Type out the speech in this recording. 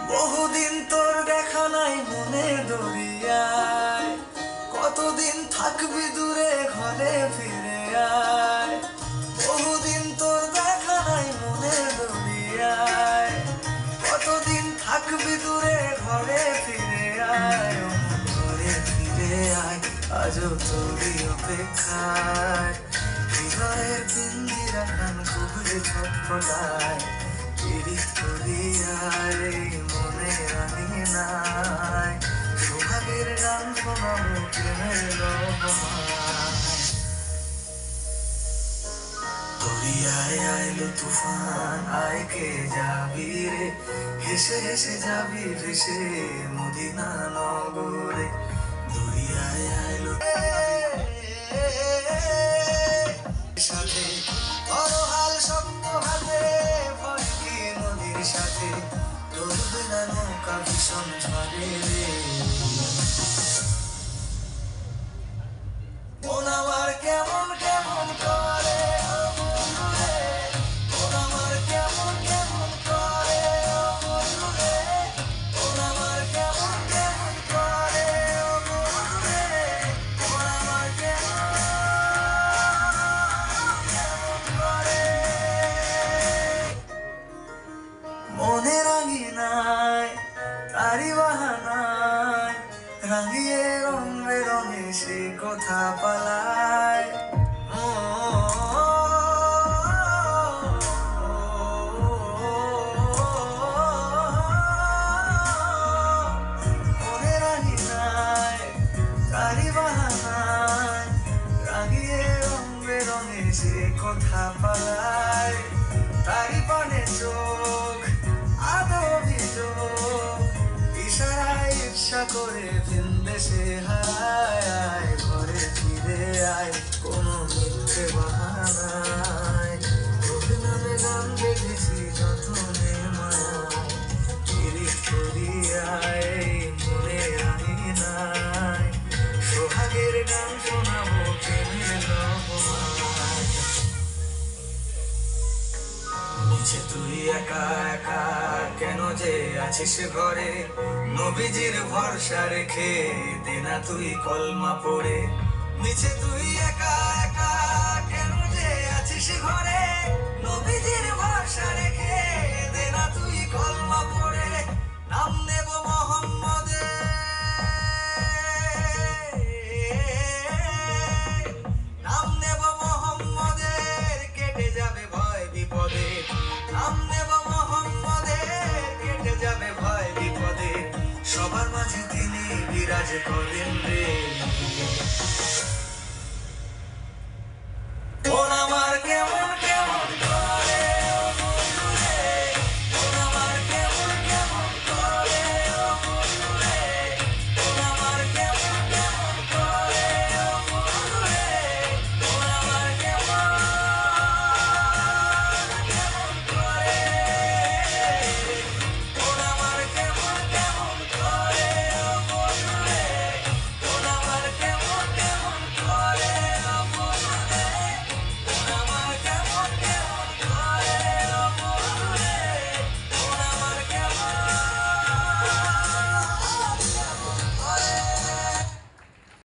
বহুদিন তোর দেখা নাই মনে দরিয়ায়, কতদিন থাকবি দূরে ঘরে ফিরে আয়। বহুদিন তোর দেখা নাই মনে দরিয়ায়, কতদিন থাকবি দূরে ঘরে ফিরে আয়। ঘরে ফিরে আয়, আজও তোরই অপেক্ষায়। হৃদয়ের পিঞ্জিরা কান খুবলে ছটফটায়। পীড়িত করিয়ারে মনে রানি নাই, সোহাগের গান শোনাবো প্রেমের রহমায়। দরিয়ায় আইলো তুফান, আয় কে যাবি রে, হেসে হেসে যাবি ভেসে মদিনা নগরে। দরিয়ায় আইলো সাথে অরহাল শব্দ হাতে, ভরকি নদীর সাথে ডুববে না নৌকা ভীষণ ঝড়ে রে। মন আমার কেমন কেমন করে ও বন্ধু রে, মন আমার কেমন কেমন করে ও বন্ধু রে, মন আমার কেমন কেমন করে ও বন্ধু রে, মন আমার কেমন করে। মনে রাঙিনায় তারি বাহানায়, রাঙিয়ে রং বেরঙে সে কথা পালায়। মনে রাঙিনায় তারি বাহানায়, রাঙিয়ে রং বেরঙে সে কথা পালায়। তারি পানে চোখ আদো অভিযোগ, ইশারায় ঈর্ষা করে ভিন দেশে হারায়। ঘরে ফিরে আয়, কোনো মিথ্যে বাহানায়, তোর নামে গান গেয়েছি যতনে মায়ায়। পীড়িত করিয়ায় মনে রানি নাই, সোহাগের গান শোনাবো প্রেমের রহমায়। নিচে তুই একা একা কেন যে আছিস ঘরে, নবীজির ভরসা রেখে দে না তুই কলমা পড়ে। নিচে তুই একা একা কেন যে আছিস ঘরে, নবীজির ভরসা রেখে দে না তুই কলমা পড়ে। নাম নেব মোহাম্মদের, নাম নেব মোহাম্মদের, কেটে যাবে ভয় বিপদে। নাম নেব মোহাম্মদের, কেটে যাবে ভয় বিপদে। সবার মাঝে তিনি বিরাজ করেন রে।